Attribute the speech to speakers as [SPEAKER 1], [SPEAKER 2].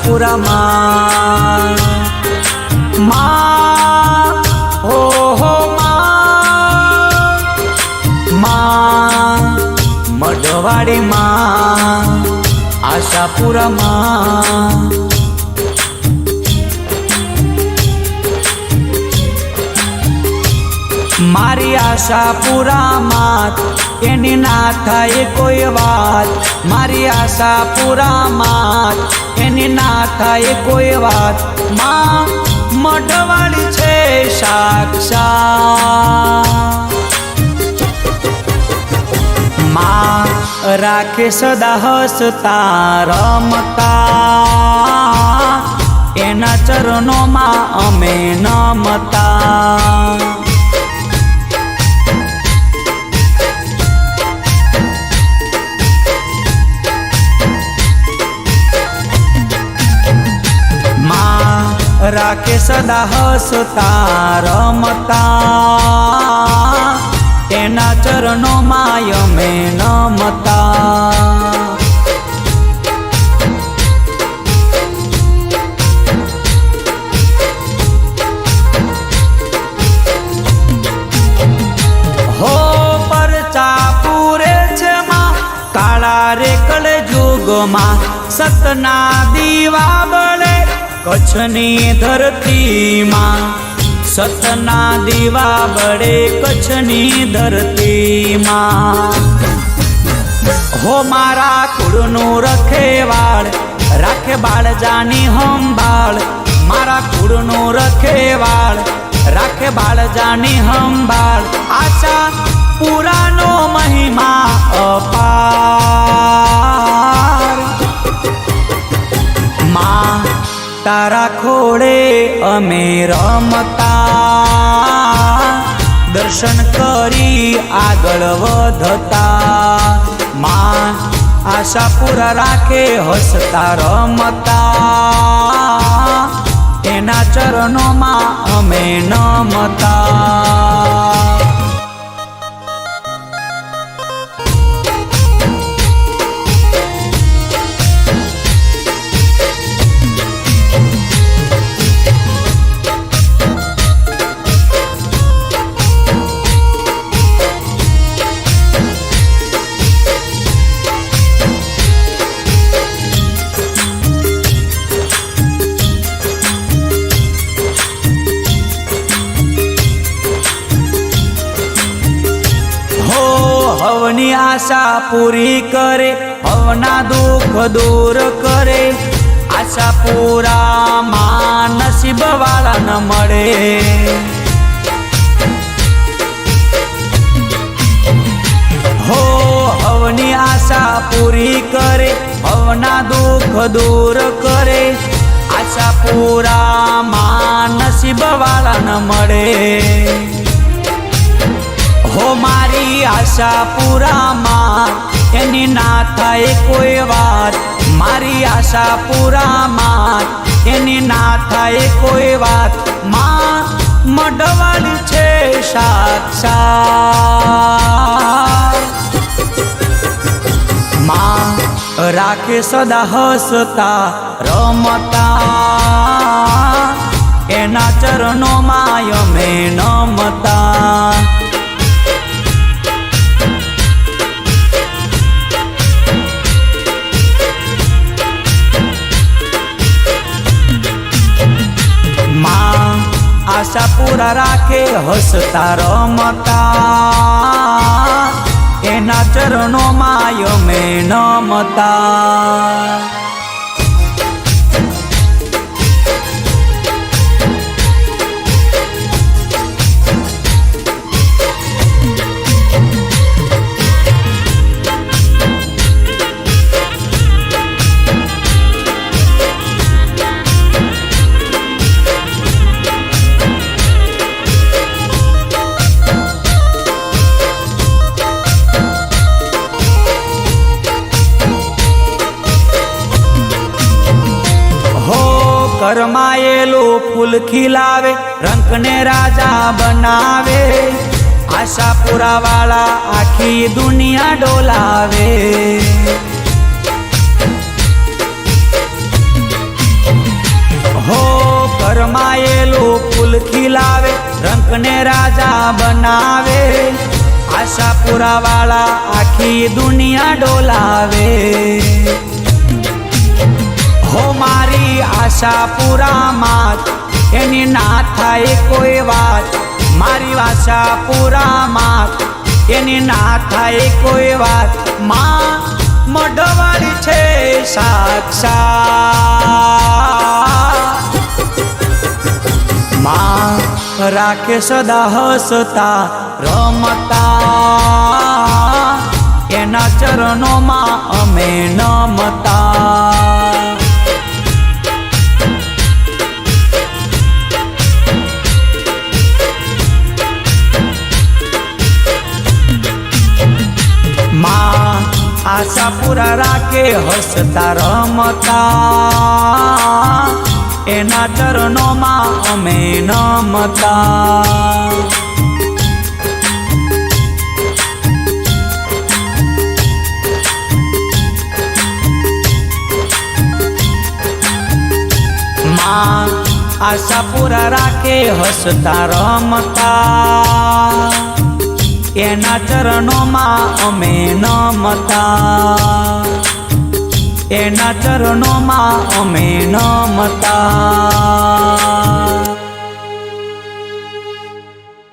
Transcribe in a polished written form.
[SPEAKER 1] આશાપુરા માં હો માં મઢવાડી માં આશાપુરા માં મારી આશાપુરા માત એની ના થાય કોઈ વાત મારી આશાપુરા માત એની ના થાય કોઈ વાત માં મઢવાડી છે સાક્ષાત માં રાખે સદા હસતા રમતા એના ચરણોમાં અમે નમતા રાખે સદા હસતા રમતા એના ચરણોમાં અમે નમતા હો પરચા પૂરે છે માં કાળા રે કળે યુગમાં સતના દીવા બળે કચ્છની ધરતીમાં સતના દીવા બળે કચ્છની ધરતીમાં હો મારા કુળનું રખેવાળ રાખે બાળ જાની સંભાળ મારા કુળનું રખેવાળ રાખે બાળ જાની સંભાળ આશા પુરાનો મહિમા અપાર માં તારા ખોડે અમે રમતા દર્શન કરી આગળ વધતા માં આશાપુરા રાખે હસતા રમતા એના ચરણોમાં અમે નમતા હવની આશા પૂરી કરે હવના દુઃખ દૂર કરે આશાપુરા માં નસીબ વાળા ન મળે હો હવની આશા પૂરી કરે હવના દુઃખ દૂર કરે આશાપુરા માં નસીબ વાળા ન મળે હો મારી આશાપુરા માં એની ના થાય કોઈ વાત મારી આશાપુરા માં એની ના થાય કોઈ વાત માં મઢવાડી છે સાક્ષાત માં રાખે સદા હસતા રમતા એના ચરણોમાં અમે નમતા આશાપુરા રાખે હસતા રમતા એના ચરણોમાં અમે નમતા કરમાયેલું ફૂલ ખીલાવે રંકને રાજા બનાવે આશાપુરા વાળા આખી દુનિયા ડોલાવે હો કરમાયેલું ફૂલ ખીલાવે, રંકને રાજા બનાવે, આશાપુરા વાળા આખી દુનિયા ડોલાવે. હો મારી આશાપુરા માત, એની ના થાય કોઈ વાત. મારી આશાપુરા માત, એની ના થાય કોઈ વાત. માં મઢવાળી છે સાક્ષાત, માં રાખે સદા હસતા રમતા, એના ચરણોમાં અમે નમતા. માં આશાપુરા રાખે હસતા રમતા, એના ચરણોમાં અમે નમતા. માં આશાપુરા રાખે હસતા રમતા, એના ચરણોમાં અમે નમતા, એના ચરણોમાં અમે નમતા.